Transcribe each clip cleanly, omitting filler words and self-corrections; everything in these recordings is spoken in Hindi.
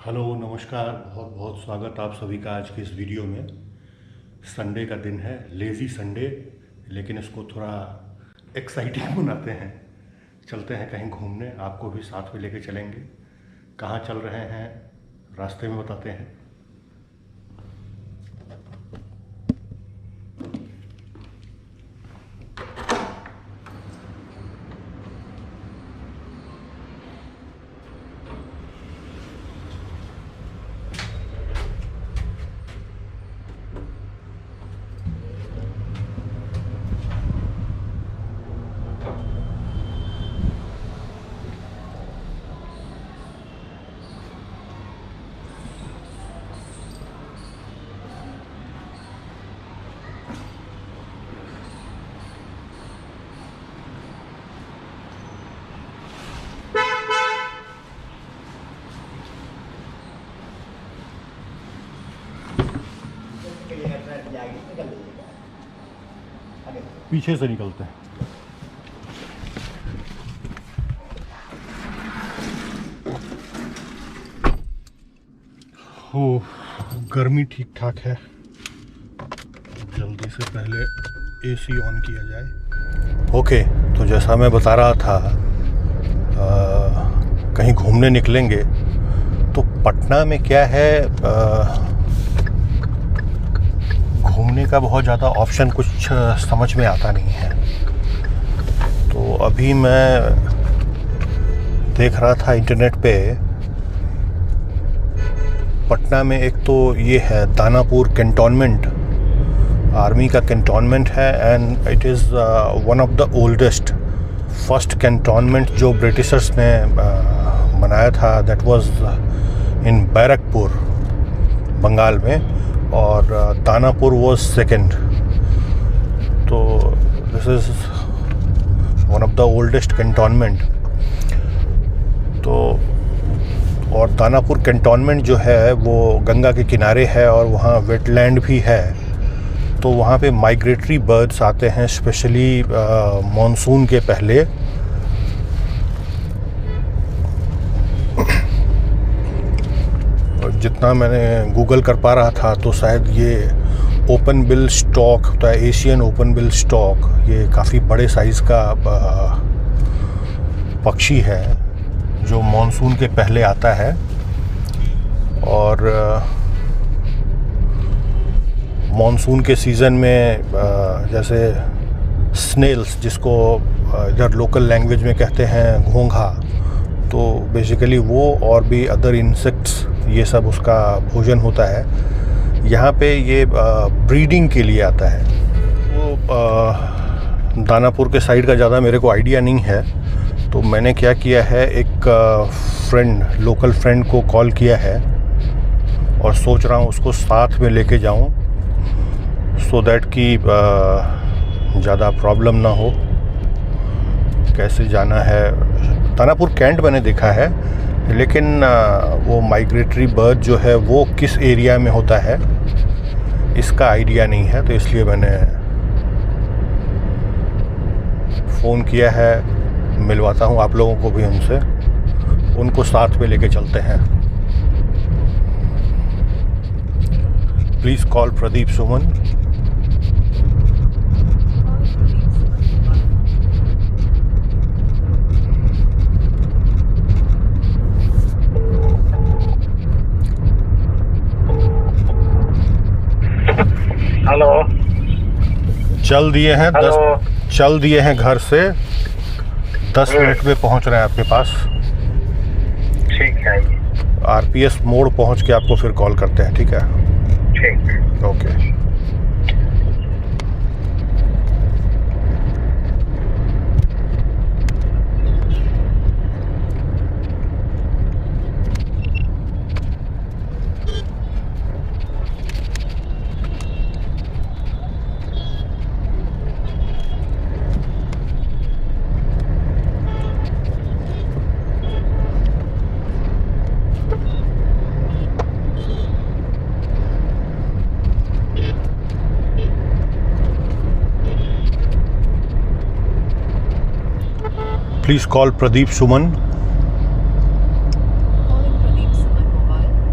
हेलो नमस्कार, बहुत बहुत स्वागत आप सभी का आज के इस वीडियो में। संडे का दिन है, लेज़ी संडे, लेकिन इसको थोड़ा एक्साइटिंग बनाते हैं। चलते हैं कहीं घूमने, आपको भी साथ में लेके चलेंगे। कहाँ चल रहे हैं रास्ते में बताते हैं। पीछे से निकलते हैं। हो, गर्मी ठीक ठाक है, जल्दी से पहले एसी ऑन किया जाए। ओके, तो जैसा मैं बता रहा था, कहीं घूमने निकलेंगे तो पटना में क्या है, घूमने का बहुत ज़्यादा ऑप्शन कुछ समझ में आता नहीं है। तो अभी मैं देख रहा था इंटरनेट पे, पटना में एक तो ये है दानापुर कैंटोनमेंट, आर्मी का कैंटोनमेंट है, and it is one of the oldest. First cantonment जो ब्रिटिशर्स ने बनाया था, that was in Barrackpore, Bengal में, और दानापुर वाज सेकंड। तो this is one of the oldest cantonment. तो और दानापुर कैंटोनमेंट जो है वो गंगा के किनारे है और वहाँ वेटलैंड भी है। तो वहाँ पे माइग्रेटरी बर्ड्स आते हैं, स्पेशली मॉनसून के पहले। जितना मैंने गूगल कर पा रहा था तो शायद ये ओपन बिल स्टॉक होता है, एशियन ओपन बिल स्टॉक। ये काफ़ी बड़े साइज़ का पक्षी है जो मॉनसून के पहले आता है। और मॉनसून के सीज़न में जैसे स्नेल्स, जिसको इधर लोकल लैंग्वेज में कहते हैं घोंघा, तो बेसिकली वो और भी अदर इंसेक्ट्स, ये सब उसका भोजन होता है। यहाँ पे ये ब्रीडिंग के लिए आता है। वो दानापुर के साइड का ज़्यादा मेरे को आइडिया नहीं है, तो मैंने क्या किया है, एक लोकल फ्रेंड को कॉल किया है और सोच रहा हूँ उसको साथ में लेके जाऊँ, सो दैट कि ज़्यादा प्रॉब्लम ना हो। कैसे जाना है, दानापुर कैंट मैंने देखा है, लेकिन वो माइग्रेटरी बर्ड जो है वो किस एरिया में होता है इसका आइडिया नहीं है। तो इसलिए मैंने फ़ोन किया है, मिलवाता हूँ आप लोगों को भी उनसे, उनको साथ में लेके चलते हैं। Please call Pradeep Suman. Hello. चल दिए हैं घर से, 10 मिनट में पहुंच रहे हैं आपके पास। ठीक है, आरपीएस मोड़ पहुंच के आपको फिर कॉल करते हैं, ठीक है? ठीक। Okay. Please call Pradeep Suman. Calling Pradeep Suman mobile.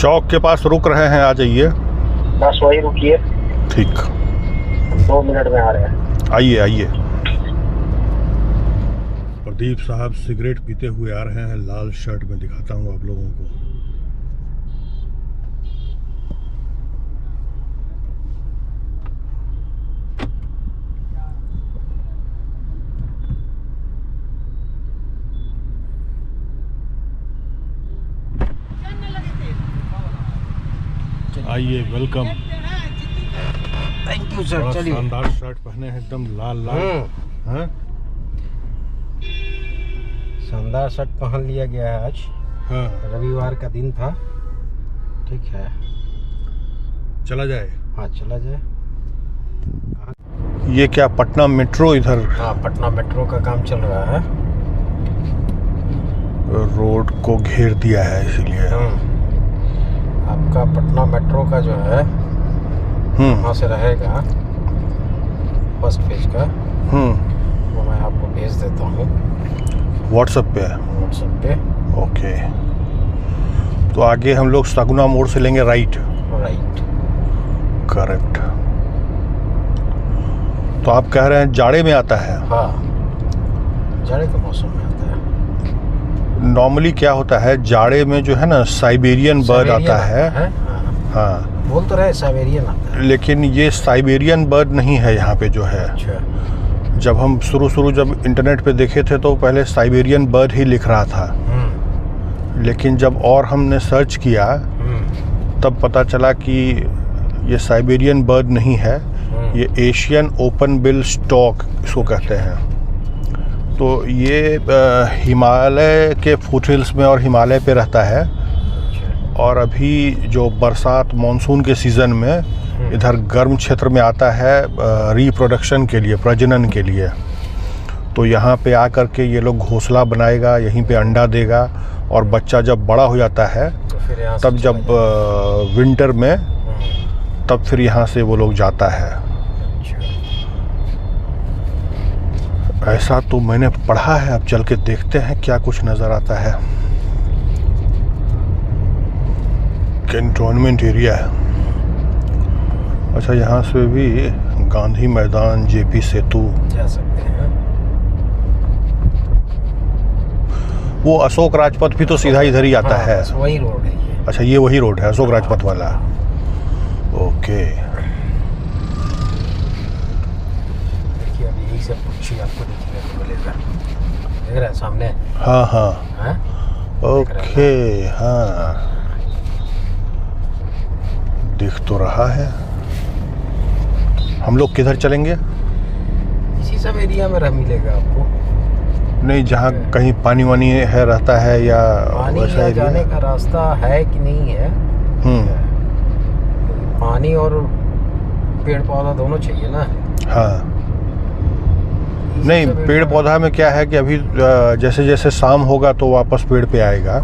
चौक के पास रुक रहे हैं, आ जाइए। बस वही रुकिए, ठीक, 2 मिनट में आ रहे हैं। आइए आइए। प्रदीप साहब सिगरेट पीते हुए आ रहे हैं, लाल शर्ट में, दिखाता हूँ आप लोगों को। आइए, वेलकम। Thank you sir. बड़ा चलिए, शानदार शर्ट पहने हैं, एकदम लाल लाल। हाँ? शानदार शर्ट पहन लिया गया है आज। हाँ, रविवार का दिन था। ठीक है, चला जाए। हाँ चला जाए। ये क्या पटना मेट्रो इधर हाँ, पटना मेट्रो का काम चल रहा है। रोड को घेर दिया है, इसीलिए। आपका पटना मेट्रो का जो है वहाँ से रहेगा फर्स्ट पेज का, वो मैं आपको भेज देता हूँ व्हाट्सएप पे। व्हाट्सएप पे। ओके, तो आगे हम लोग सगुना मोड़ से लेंगे राइट। Right, correct. तो आप कह रहे हैं जाड़े में आता है? हाँ, जाड़े के मौसम में आता है। नॉर्मली क्या होता है जाड़े में, जो है ना, साइबेरियन बर्ड आता है। हाँ, बोल तो रहे साइबेरियन आता है, लेकिन ये साइबेरियन बर्ड नहीं है यहाँ पे जो है। अच्छा। जब हम शुरू जब इंटरनेट पे देखे थे तो पहले साइबेरियन बर्ड ही लिख रहा था, लेकिन जब और हमने सर्च किया तब पता चला कि ये साइबेरियन बर्ड नहीं है, ये एशियन ओपन बिल स्टॉक इसको कहते हैं। तो ये हिमालय के फुटहिल्स में और हिमालय पे रहता है, और अभी जो बरसात मानसून के सीज़न में इधर गर्म क्षेत्र में आता है रिप्रोडक्शन के लिए, प्रजनन के लिए। तो यहाँ पे आकर के ये लोग घोंसला बनाएगा, यहीं पे अंडा देगा, और बच्चा जब बड़ा हो जाता है तो फिर यहाँ तब जब विंटर में तब फिर यहाँ से वो लोग जाता है। ऐसा तो मैंने पढ़ा है, अब चल के देखते हैं क्या कुछ नज़र आता है। कैंटोनमेंट एरिया है। अच्छा, यहाँ से भी गांधी मैदान, जेपी सेतु जा सकते हैं। वो अशोक राजपथ भी तो सीधा इधर ही आता है। वही रोड है ये। अच्छा, ये वही रोड है, अशोक राजपथ वाला। ओके, देखिए, अभी यही सब पक्षी आपको देखने को मिलेगा। देख रहे हैं सामने? हाँ हाँ, हाँ? ओके, हाँ दिख तो रहा है। हम लोग किधर चलेंगे? इसी सब एरिया में मिलेगा आपको। नहीं, जहाँ कहीं पानी वानी है रहता है, या पानी वैसा या एरिया? जाने का रास्ता है कि नहीं है? पानी और पेड़ पौधा दोनों चाहिए ना। हाँ, नहीं, पेड़ पौधा में क्या है कि अभी जैसे जैसे शाम होगा तो वापस पेड़ पे आएगा।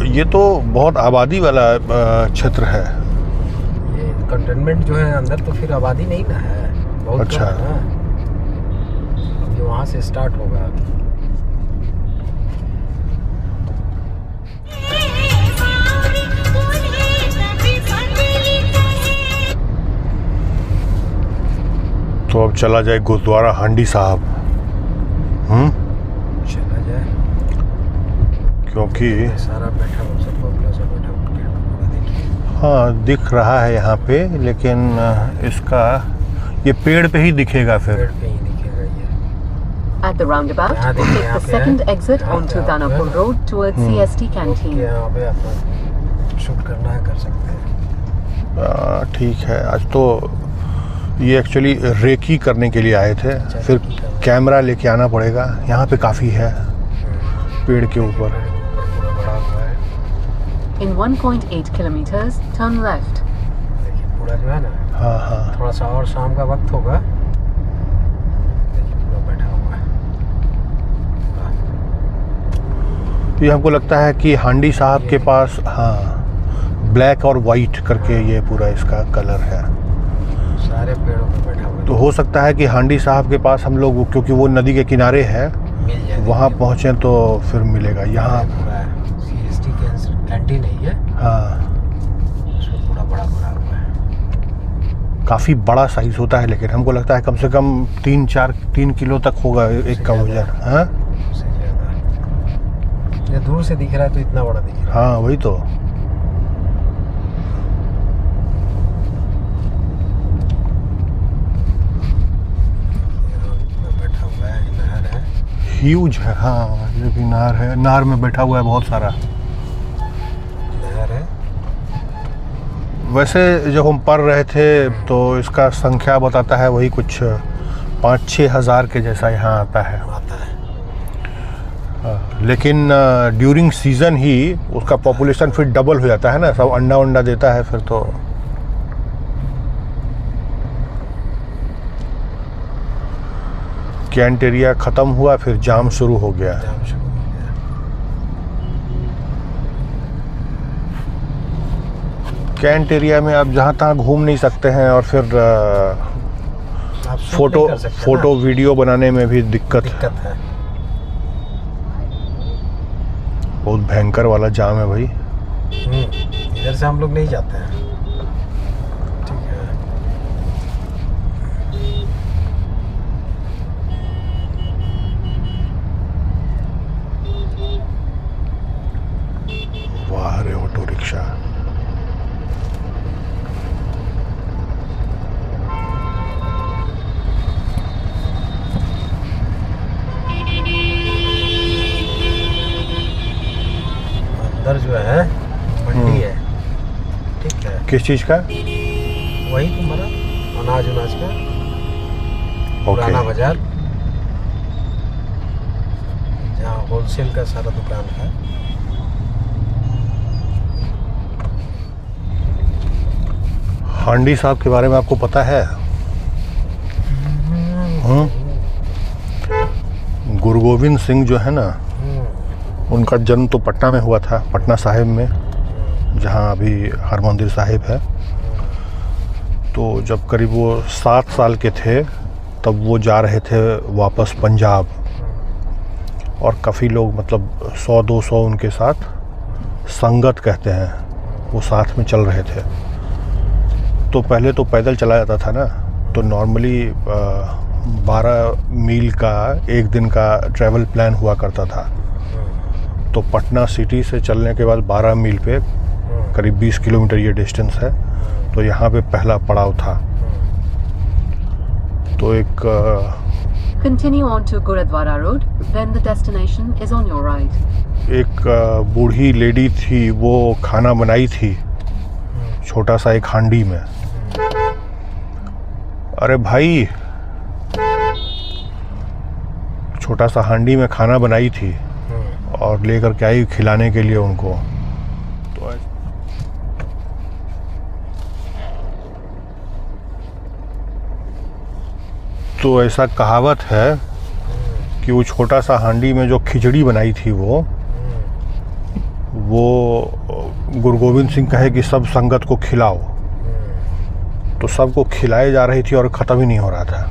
ये तो बहुत आबादी वाला क्षेत्र है। ये कंटेनमेंट जो है अंदर, तो फिर आबादी नहीं ना है, बहुत अच्छा। कम है ना। अभी वहाँ से स्टार्ट होगा। तो अब चला जाए गुरुद्वारा हांडी साहब। चला जाए, क्योंकि सारा बैठा हुआ, सब पब्लिक सब बैठा हुआ, देखिए। हाँ, दिख रहा है यहाँ पे, लेकिन इसका ये पेड़ पे ही दिखेगा पेड़ फिर। पे ही दिखेगा ये। At the roundabout, यहाँ देखिए, take यहाँ the पे है। second exit यहाँ onto पे Danapur है। Road towards CST Canteen. यहाँ पे अपना शूट करना है, कर सकते हैं। ठीक है। आज तो ये एक्चुअली रेकी करने के लिए आए थे, फिर रेकी करना। कैमरा लेके आना पड़ेगा। यहाँ पे काफ़ी है पेड़ के ऊपर। पूरा बड़ा हुआ है। In 1.8 kilometers, turn left. देखिए पूरा जो है ना, हाँ हाँ, थोड़ा सा और शाम का वक्त होगा, देखिए पूरा बैठा हुआ है। ये हमको लगता है कि हांडी साहब के पास, हाँ, ब्लैक और वाइट करके ये पूरा इसका कलर है। सारे पेड़ों पे बैठा हुआ है। तो हो सकता है कि हांडी साहब के पास हम लोग, क्योंकि वो नदी के किनारे है, मिल जाए, वहाँ पहुँचें तो फिर मिलेगा। यहाँ पूरा है। CST कैंसर कैंटीन है ये, हाँ उसमें पूरा बड़ा बना हुआ है। काफ़ी बड़ा साइज़ होता है, लेकिन हमको लगता है कम से कम 3 किलो तक होगा एक का वजन। हाँ उससे ज़्यादा। ये दूर से दिख रहा है तो इतना बड़ा दिख रहा है। हाँ वही तो। बैठा हुआ है, नहर है। ह्यूज है, हाँ ये भी नहर है, नहर में बैठा हुआ है बहुत सारा। नहर है। वैसे जब हम पढ़ रहे थे तो इसका संख्या बताता है वही कुछ 5-6 हज़ार के जैसा यहाँ आता है। लेकिन ड्यूरिंग सीज़न ही उसका पॉपुलेशन फिर डबल हो जाता है ना, सब अंडा वंडा देता है फिर तो। कैंट एरिया ख़त्म हुआ, फिर जाम शुरू हो गया। जाम शुरू हो गया। कैंट एरिया में आप जहाँ तहाँ घूम नहीं सकते हैं, और फिर आप शूट नहीं कर सकते ना। फोटो वीडियो बनाने में भी दिक्कत है। है। बहुत भयंकर वाला जाम है भाई। इधर से हम लोग नहीं जाते हैं। ठीक है। वाह रे ऑटो रिक्शा। अंदर जो है मंडी है। ठीक है। किस चीज़ का? वही तुम्हारा अनाज उनाज का पुराना ओके। बाजार, जहाँ होलसेल का सारा दुकान है। हांडी साहब के बारे में आपको पता है? गुरु गोविंद सिंह जो है ना, उनका जन्म तो पटना में हुआ था, पटना साहिब में, जहाँ अभी हरमंदिर साहिब है। तो जब करीब वो 7 साल के थे तब वो जा रहे थे वापस पंजाब, और काफ़ी लोग मतलब 100-200 उनके साथ, संगत कहते हैं, वो साथ में चल रहे थे। तो पहले तो पैदल चला जाता था ना, तो नॉर्मली 12 मील का एक दिन का ट्रैवल प्लान हुआ करता था। तो पटना सिटी से चलने के बाद 12 मील पे करीब 20 किलोमीटर ये डिस्टेंस है, तो यहाँ पे पहला पड़ाव था। तो एक Continue on to Gurudwara Road, then the destination is on your right. एक बूढ़ी लेडी थी, वो खाना बनाई थी छोटा सा एक हांडी में। अरे भाई, छोटा सा हांडी में खाना बनाई थी और लेकर के आई खिलाने के लिए उनको। तो ऐसा कहावत है कि वो छोटा सा हांडी में जो खिचड़ी बनाई थी वो गुरु गोविंद सिंह कहे कि सब संगत को खिलाओ। तो सबको खिलाए जा रही थी और ख़त्म ही नहीं हो रहा था।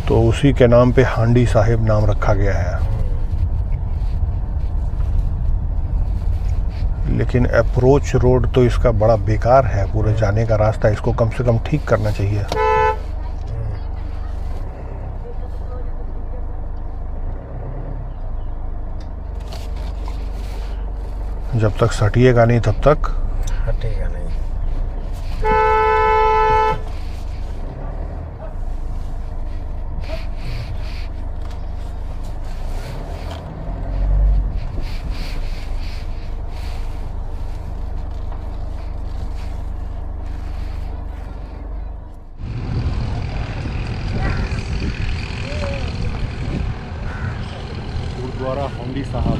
तो उसी के नाम पे हांडी साहिब नाम रखा गया है। लेकिन अप्रोच रोड तो इसका बड़ा बेकार है, पूरे जाने का रास्ता, इसको कम से कम ठीक करना चाहिए। जब तक सटिएगा नहीं तब तक हटेगा नहीं। गुरुद्वारा हांडी साहब।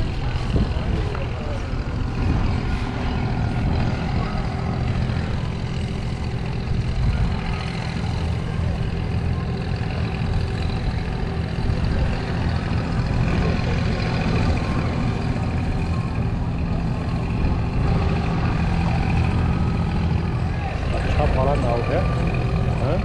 अच्छा बड़ा नाव है, हाँ?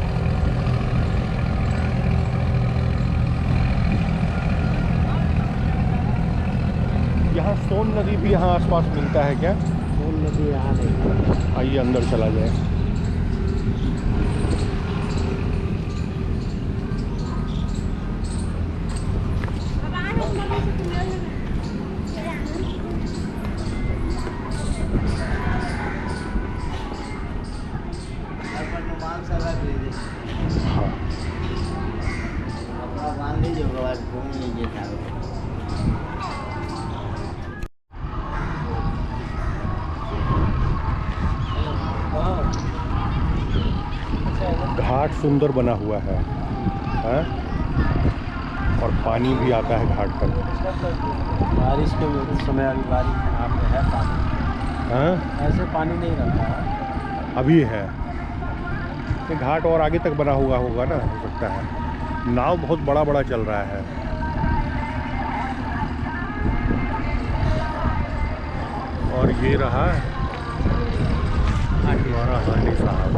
यहाँ सोन नदी भी यहाँ आसपास मिलता है क्या? सोन नदी यहाँ नहीं। आइए अंदर चला जाए। हाँ घाट सुंदर बना हुआ है, हाँ? और पानी भी आता है घाट पर। बारिश के समय अभी बारिश यहाँ पे है पानी, हाँ ऐसे पानी नहीं रहता है अभी है। ये घाट और आगे तक बना हुआ होगा ना, हो सकता है। नाव बहुत बड़ा बड़ा चल रहा है। और ये रहा हमारा हांडी साहब।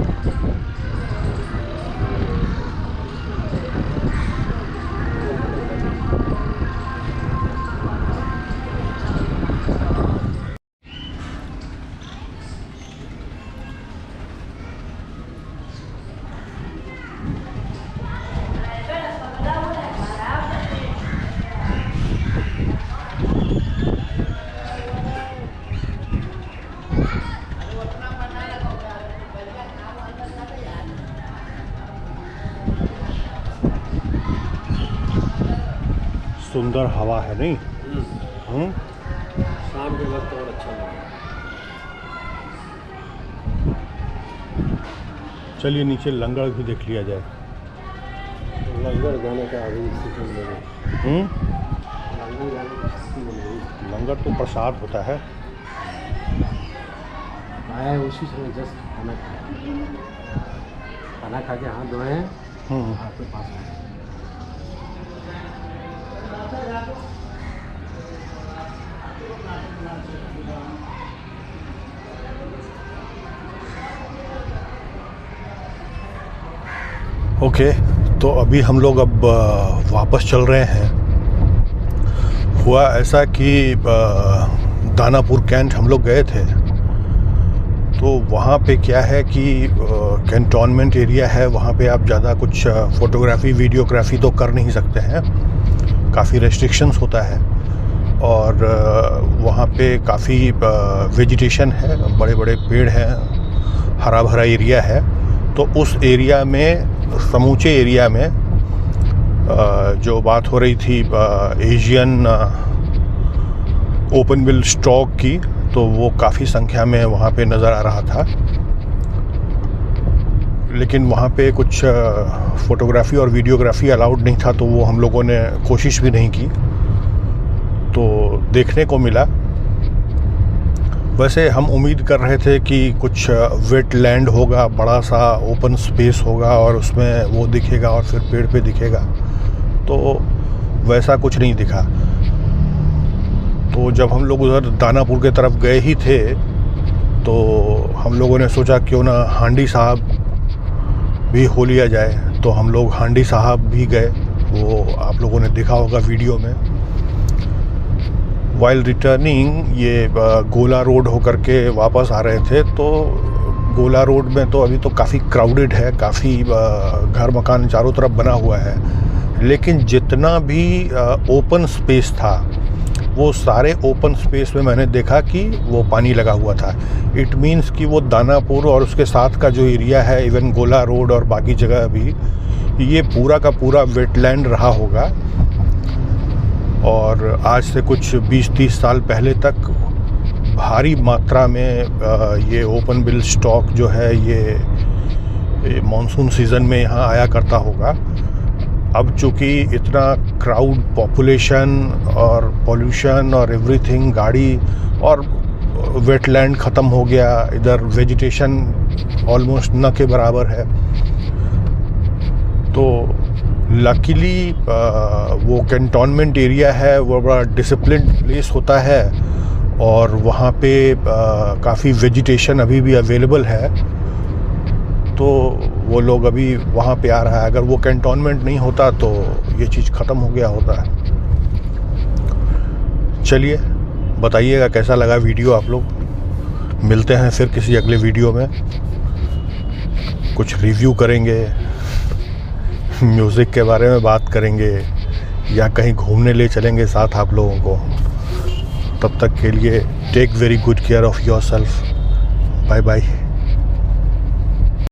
सुंदर हवा है नहीं? शाम के वक्त और अच्छा लगेगा। चलिए नीचे लंगर भी देख लिया जाए। लंगर जाने का अभी स्थिति नहीं। लंगर जाने की स्थिति नहीं। लंगर तो प्रसाद होता है। आए उसी समय जस्ट खाना खा के हाथ धोए हैं, आपके पास आए। ओके, तो अभी हम लोग अब वापस चल रहे हैं। हुआ ऐसा कि दानापुर कैंट हम लोग गए थे, तो वहाँ पे क्या है कि कैंटोनमेंट एरिया है, वहाँ पे आप ज़्यादा कुछ फ़ोटोग्राफ़ी वीडियोग्राफ़ी तो कर नहीं सकते हैं, काफ़ी रेस्ट्रिक्शंस होता है। और वहाँ पे काफ़ी वेजिटेशन है, बड़े बड़े पेड़ हैं, हरा भरा एरिया है। तो उस एरिया में, समूचे एरिया में जो बात हो रही थी एशियन ओपन बिल स्टॉक की, तो वो काफ़ी संख्या में वहाँ पे नज़र आ रहा था। लेकिन वहाँ पे कुछ फ़ोटोग्राफ़ी और वीडियोग्राफ़ी अलाउड नहीं था, तो वो हम लोगों ने कोशिश भी नहीं की। तो देखने को मिला। वैसे हम उम्मीद कर रहे थे कि कुछ वेट लैंड होगा, बड़ा सा ओपन स्पेस होगा और उसमें वो दिखेगा और फिर पेड़ पे दिखेगा, तो वैसा कुछ नहीं दिखा। तो जब हम लोग उधर दानापुर के तरफ गए ही थे, तो हम लोगों ने सोचा क्यों ना हांडी साहब भी हो लिया जाए। तो हम लोग हांडी साहब भी गए, वो आप लोगों ने देखा होगा वीडियो में। वाइल रिटर्निंग ये गोला रोड होकर के वापस आ रहे थे, तो गोला रोड में तो अभी तो काफ़ी क्राउडेड है, काफ़ी घर मकान चारों तरफ बना हुआ है। लेकिन जितना भी ओपन स्पेस था, वो सारे ओपन स्पेस में मैंने देखा कि वो पानी लगा हुआ था। इट मीन्स कि वो दानापुर और उसके साथ का जो एरिया है, इवन गोला रोड और बाकी जगह भी, ये पूरा का पूरा वेटलैंड रहा होगा। और आज से कुछ 20-30 साल पहले तक भारी मात्रा में ये ओपन बिल स्टॉक जो है ये मॉनसून सीज़न में यहाँ आया करता होगा। अब चूँकि इतना क्राउड, पॉपुलेशन और पोल्यूशन और एवरीथिंग, गाड़ी और वेटलैंड ख़त्म हो गया, इधर वेजिटेशन ऑलमोस्ट न के बराबर है। तो लकीली वो कैंटोनमेंट एरिया है, वो बड़ा डिसिप्लिन्ड प्लेस होता है और वहाँ पे काफ़ी वेजिटेशन अभी भी अवेलेबल है। तो वो लोग अभी वहाँ पे आ रहा है। अगर वो कैंटोनमेंट नहीं होता तो ये चीज़ ख़त्म हो गया होता है। चलिए बताइएगा कैसा लगा वीडियो आप लोग। मिलते हैं फिर किसी अगले वीडियो में, कुछ रिव्यू करेंगे, म्यूज़िक के बारे में बात करेंगे या कहीं घूमने ले चलेंगे साथ आप लोगों को। तब तक के लिए take very good care of yourself. Bye bye.